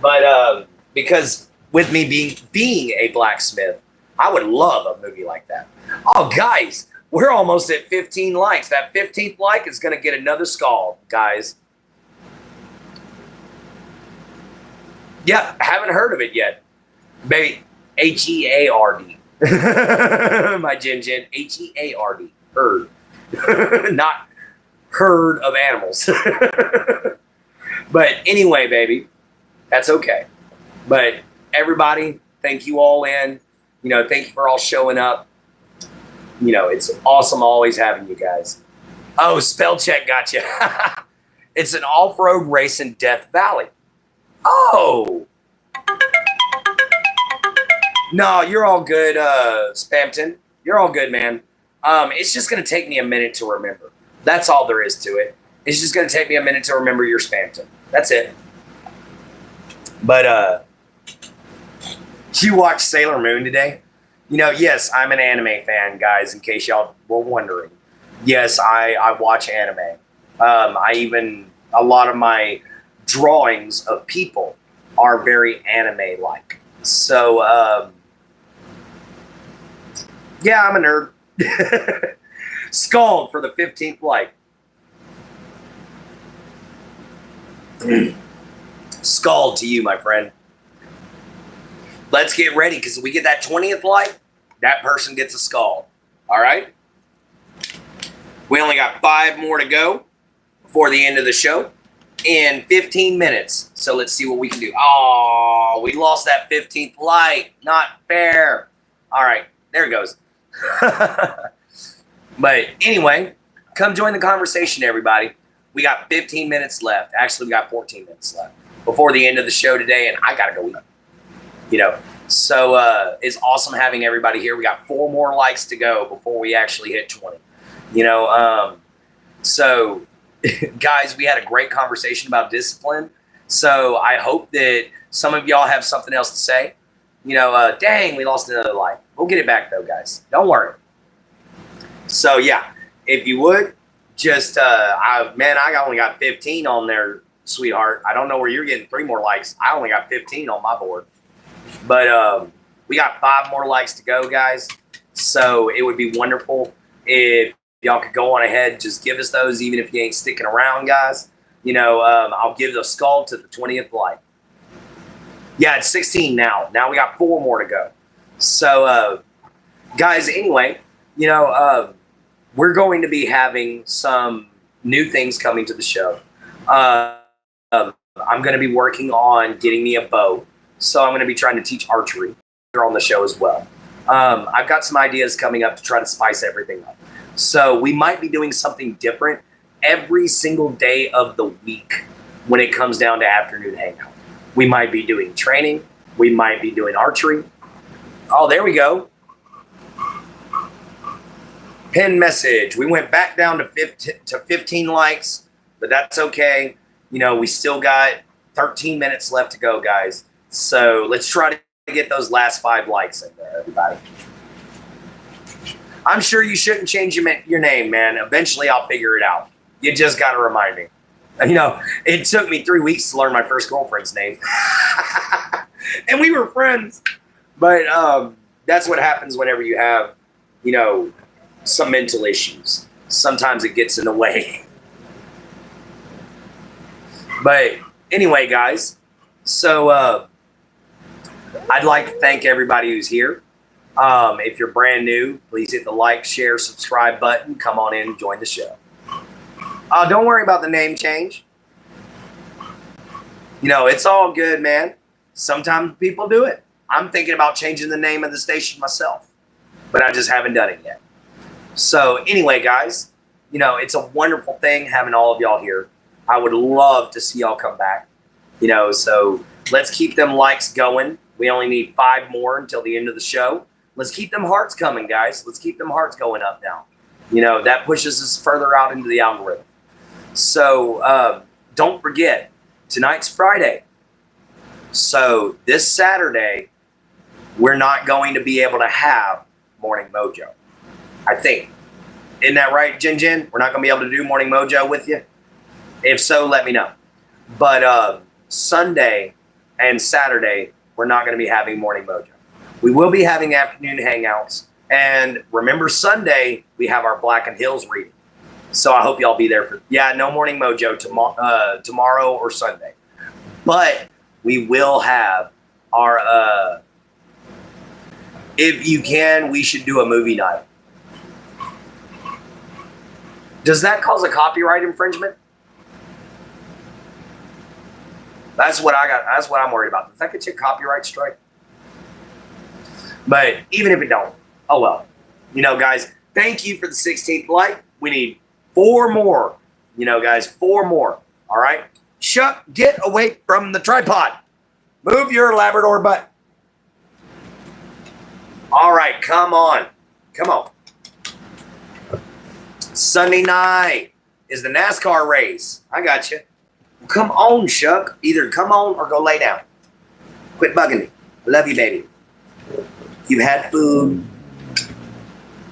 But because with me being a blacksmith, I would love a movie like that. Oh, guys, we're almost at 15 likes. That 15th like is going to get another scald, guys. Yeah, I haven't heard of it yet. Baby, H-E-A-R-D. My Jin Jin, H-E-A-R-D. Herd. Not herd of animals. But anyway, baby, that's okay. But everybody, thank you all in. Thank you for all showing up. It's awesome always having you guys. Oh, spell check got you. It's an off-road race in Death Valley. Oh. No, you're all good, Spampton. You're all good, man. It's just going to take me a minute to remember. That's all there is to it. It's just going to take me a minute to remember your Spampton. That's it. But, You watched Sailor Moon today? You know, yes, I'm an anime fan, guys, in case y'all were wondering. Yes, I watch anime. A lot of my drawings of people are very anime-like. So, yeah, I'm a nerd. Scald for the 15th like. Scald to you, my friend. Let's get ready, because if we get that 20th like, that person gets a scald. All right? We only got 5 more to go before the end of the show in 15 minutes. So let's see what we can do. Oh, we lost that 15th like. Not fair. All right, there it goes. But anyway, come join the conversation, everybody. We got 15 minutes left. Actually, we got 14 minutes left before the end of the show today, and I got to go eat. You know, so it's awesome having everybody here. We got 4 more likes to go before we actually hit 20. You know, so guys, we had a great conversation about discipline. So I hope that some of y'all have something else to say. You know, dang, we lost another like. We'll get it back though, guys. Don't worry. So yeah, if you would just, I only got 15 on there, sweetheart. I don't know where you're getting 3 more likes. I only got 15 on my board. But we got 5 more likes to go, guys. So it would be wonderful if y'all could go on ahead, just give us those, even if you ain't sticking around, guys. You know, I'll give the skull to the 20th like. Yeah, it's 16 now. Now we got 4 more to go. So, guys, anyway, you know, we're going to be having some new things coming to the show. I'm going to be working on getting me a bow. So I'm going to be trying to teach archery here on the show as well. I've got some ideas coming up to try to spice everything up. So we might be doing something different every single day of the week when it comes down to afternoon hangout. We might be doing training. We might be doing archery. Oh, there we go. Pin message. We went back down to 15 likes, but that's okay. You know, we still got 13 minutes left to go, guys. So let's try to get those last 5 likes in there, everybody. I'm sure you shouldn't change your name, man. Eventually, I'll figure it out. You just got to remind me. You know, it took me 3 weeks to learn my first girlfriend's name. And we were friends. But that's what happens whenever you have, you know, some mental issues. Sometimes it gets in the way. But anyway, guys, so I'd like to thank everybody who's here. If you're brand new, please hit the like, share, subscribe button. Come on in and join the show. Don't worry about the name change. You know, it's all good, man. Sometimes people do it. I'm thinking about changing the name of the station myself, but I just haven't done it yet. So anyway, guys, you know, it's a wonderful thing having all of y'all here. I would love to see y'all come back. You know, so let's keep them likes going. We only need 5 more until the end of the show. Let's keep them hearts coming, guys. Let's keep them hearts going up now. You know, that pushes us further out into the algorithm. So don't forget, tonight's Friday. So this Saturday, we're not going to be able to have Morning Mojo, I think. Isn't that right, Jin Jin? We're not going to be able to do Morning Mojo with you? If so, let me know. But Sunday and Saturday, we're not going to be having Morning Mojo. We will be having afternoon hangouts. And remember, Sunday, we have our Black and Hills reading. So I hope y'all be there for, no Morning Mojo tomorrow or Sunday. But we will have our, if you can, we should do a movie night. Does that cause a copyright infringement? That's what I got. That's what I'm worried about. Does that get you a copyright strike? But even if it don't, oh well. You know, guys, thank you for the 16th like. We need 4 more. You know, guys, 4 more. All right? Shuck, get away from the tripod. Move your Labrador butt. All right, come on. Come on. Sunday night is the NASCAR race. I got you. Come on, Shuck. Either come on or go lay down. Quit bugging me. I love you, baby. You've had food.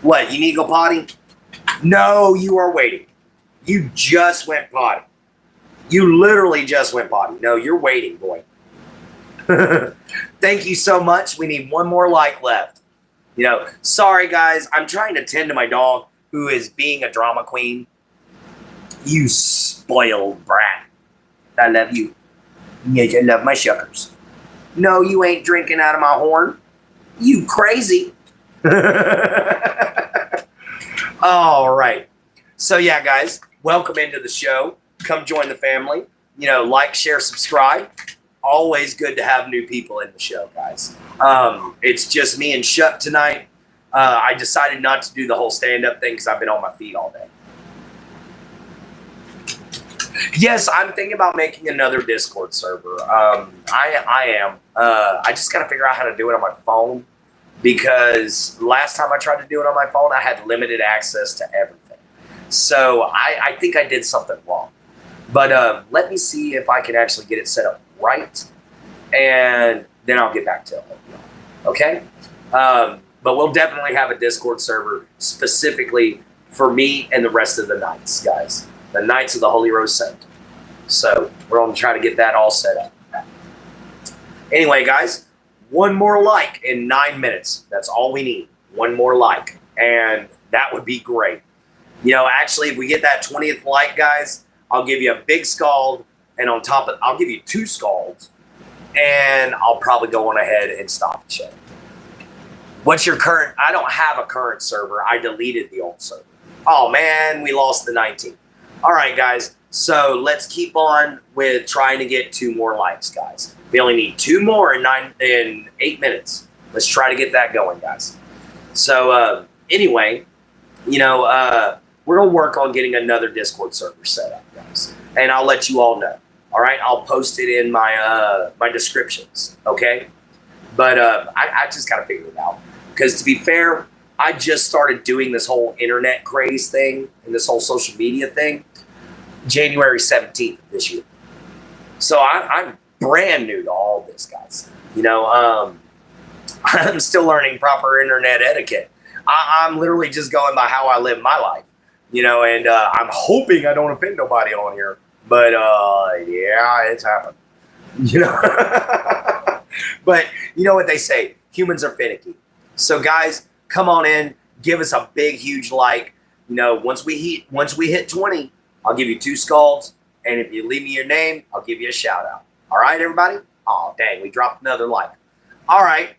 What, you need to go potty? No, you are waiting. You just went potty. You literally just went potty. No, you're waiting, boy. Thank you so much. We need one more like left. You know, sorry guys, I'm trying to tend to my dog who is being a drama queen. You spoiled brat. I love you. Yes, I love my shuckers. No, you ain't drinking out of my horn. You crazy. All right. So yeah, guys, welcome into the show. Come join the family. You know, like, share, subscribe. Always good to have new people in the show, guys. It's just me and Shuck tonight. I decided not to do the whole stand-up thing because I've been on my feet all day. Yes, I'm thinking about making another Discord server. I am. I just got to figure out how to do it on my phone because last time I tried to do it on my phone, I had limited access to everything. So I think I did something wrong. But let me see if I can actually get it set up right, and then I'll get back to it. Okay? But we'll definitely have a Discord server specifically for me and the rest of the Knights, guys. The Knights of the Holy Rose Center. So we're going to try to get that all set up. Anyway, guys, one more like in 9 minutes. That's all we need. One more like. And that would be great. You know, actually, if we get that 20th like, guys, I'll give you a big scald. And on top of it, I'll give you 2 scalds. And I'll probably go on ahead and stop the show. What's your current? I don't have a current server. I deleted the old server. Oh, man, we lost the 19th. All right, guys. So let's keep on with trying to get 2 more likes, guys. We only need 2 more in 8 minutes. Let's try to get that going, guys. So anyway, you know, we're going to work on getting another Discord server set up, guys. And I'll let you all know. All right? I'll post it in my my descriptions, okay? But I just got to figure it out. Because to be fair, I just started doing this whole internet craze thing and this whole social media thing January 17th of this year. So I'm brand new to all this, guys. You know, I'm still learning proper internet etiquette. I'm literally just going by how I live my life, you know, and I'm hoping I don't offend nobody on here. But, yeah, it's happened, you know. But you know what they say, humans are finicky. So, guys, come on in, give us a big, huge like. You know, once we hit 20, I'll give you 2 scalds, and if you leave me your name, I'll give you a shout out. All right, everybody? Oh, dang, we dropped another like. All right.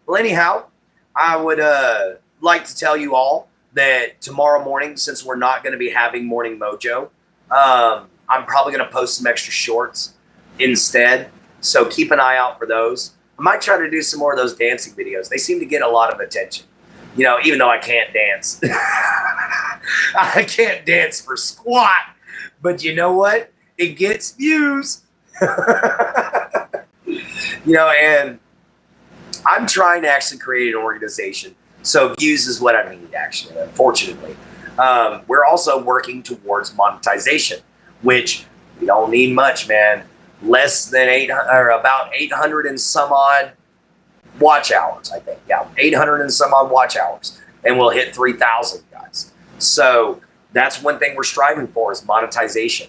Well, anyhow, I would like to tell you all that tomorrow morning, since we're not going to be having Morning Mojo, I'm probably going to post some extra shorts instead. So keep an eye out for those. I might try to do some more of those dancing videos. They seem to get a lot of attention. You know, even though I can't dance. I can't dance for squat. But you know what? It gets views. You know, and I'm trying to actually create an organization. So views is what I need, actually, unfortunately. We're also working towards monetization, which we don't need much, man. Less than 800, or about 800 and some odd watch hours, I think. Yeah, 800 and some odd watch hours. And we'll hit 3,000, guys. So that's one thing we're striving for is monetization.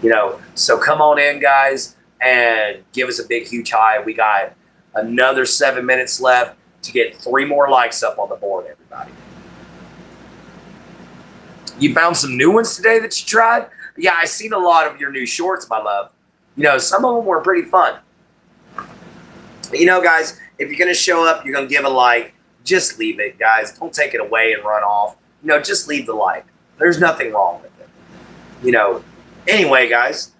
You know, so come on in, guys, and give us a big, huge hi. We got another 7 minutes left to get 3 more likes up on the board, everybody. You found some new ones today that you tried? Yeah, I seen a lot of your new shorts, my love. You know, some of them were pretty fun. You know, guys, if you're going to show up, you're going to give a like, just leave it, guys. Don't take it away and run off. You know, just leave the like. There's nothing wrong with it. You know, anyway, guys,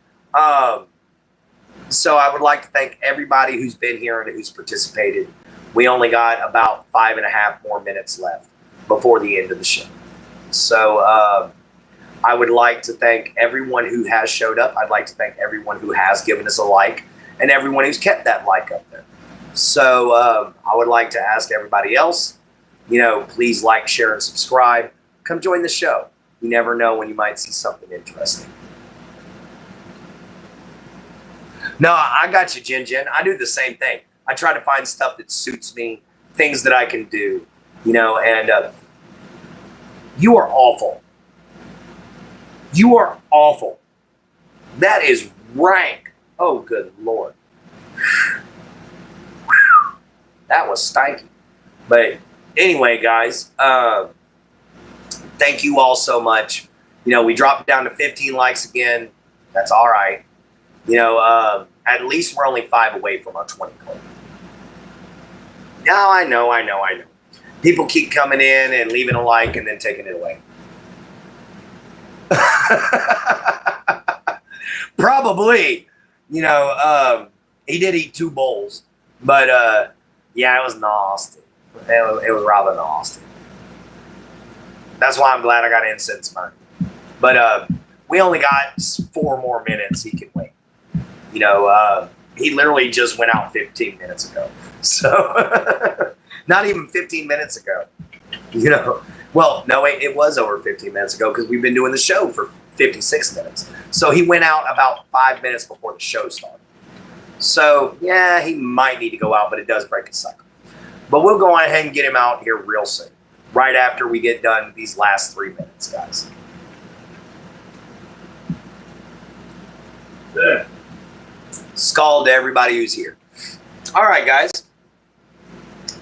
so I would like to thank everybody who's been here and who's participated. We only got about 5.5 more minutes left before the end of the show. So I would like to thank everyone who has showed up. I'd like to thank everyone who has given us a like and everyone who's kept that like up there. So I would like to ask everybody else, you know, please like, share, and subscribe. Come join the show. You never know when you might see something interesting. No, I got you, Jen. I do the same thing. I try to find stuff that suits me, things that I can do, and you are awful. You are awful. That is rank. Oh, good Lord. That was stanky. But anyway, guys, thank you all so much. We dropped down to 15 likes again. That's all right. At least we're only 5 away from our 20 goal. No, I know. People keep coming in and leaving a like and then taking it away. Probably. He did eat 2 bowls. But, yeah, it was nasty. It was rather nasty. That's why I'm glad I got incense money. But we only got 4 more minutes he can wait. He literally just went out 15 minutes ago. So, not even 15 minutes ago. Well, no, wait, it was over 15 minutes ago because we've been doing the show for 56 minutes. So he went out about 5 minutes before the show started. So, yeah, he might need to go out, but it does break a cycle. But we'll go on ahead and get him out here real soon. Right after we get done these last 3 minutes, guys. Yeah. Skull to everybody who's here. All right, guys.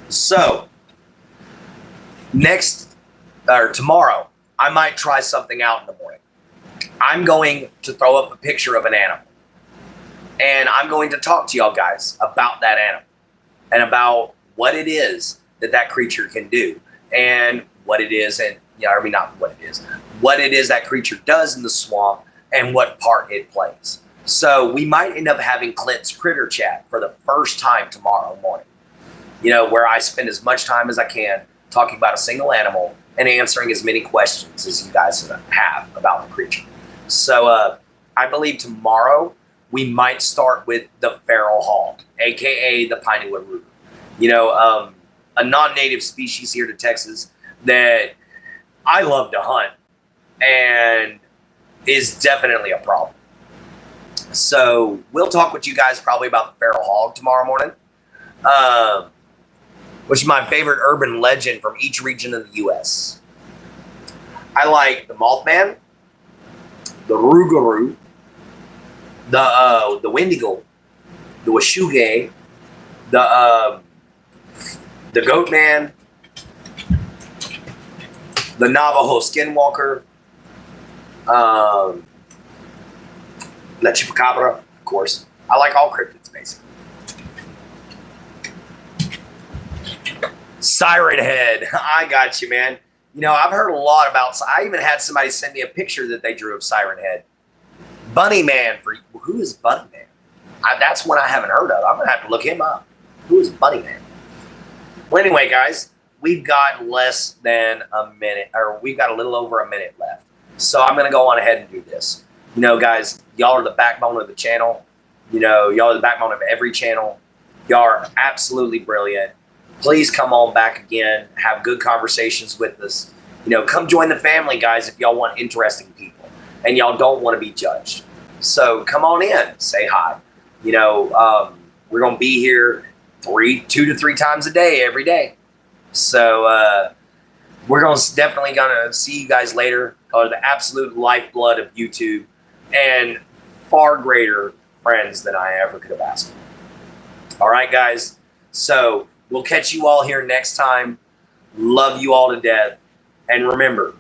So, tomorrow, I might try something out in the morning. I'm going to throw up a picture of an animal. And I'm going to talk to y'all guys about that animal. And about what it is that creature can do. And what it is, what it is that creature does in the swamp and what part it plays. So we might end up having Clint's Critter Chat for the first time tomorrow morning. Where I spend as much time as I can talking about a single animal and answering as many questions as you guys have about the creature. So I believe tomorrow we might start with the feral hog, a.k.a. the Pinewood Ruger. A non-native species here to Texas that I love to hunt and is definitely a problem. So we'll talk with you guys probably about the feral hog tomorrow morning, which is my favorite urban legend from each region of the U.S. I like the Mothman, the Rougarou, the Wendigo, the Washuge, the Goatman, the Navajo Skinwalker, La Chupacabra, of course. I like all cryptids, basically. Siren Head. I got you, man. I've heard a lot about... I even had somebody send me a picture that they drew of Siren Head. Bunny Man. Who is Bunny Man? That's one I haven't heard of. I'm going to have to look him up. Who is Bunny Man? Well, anyway, guys, we've got less than a minute, or we've got a little over a minute left. So I'm going to go on ahead and do this. Guys, y'all are the backbone of the channel. Y'all are the backbone of every channel. Y'all are absolutely brilliant. Please come on back again. Have good conversations with us. Come join the family, guys, if y'all want interesting people and y'all don't want to be judged. So come on in. Say hi. We're going to be here 2 to 3 times a day, every day. So we're definitely going to see you guys later. Y'all are the absolute lifeblood of YouTube and far greater friends than I ever could have asked for. All right, guys. So we'll catch you all here next time. Love you all to death. And remember,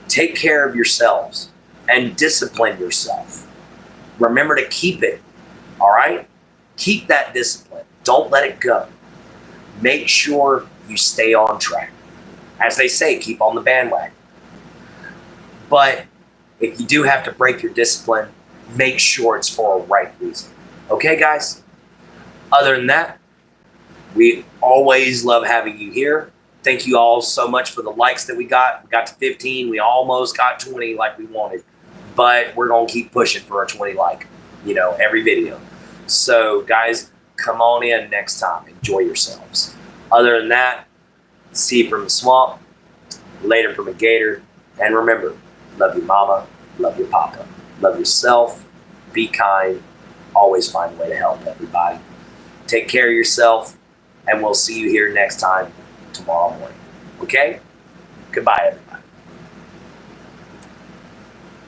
take care of yourselves and discipline yourself. Remember to keep it. All right? Keep that discipline. Don't let it go. Make sure you stay on track. As they say, keep on the bandwagon. But if you do have to break your discipline, make sure it's for a right reason. Okay, guys? Other than that, we always love having you here. Thank you all so much for the likes that we got. We got to 15. We almost got 20 like we wanted. But we're going to keep pushing for a 20 like, every video. So, guys, come on in next time. Enjoy yourselves. Other than that, see you from the swamp, later from a gator. And remember, love your mama, love your papa, love yourself, be kind, always find a way to help everybody. Take care of yourself. and we'll see you here next time tomorrow morning. Okay? Goodbye, everybody.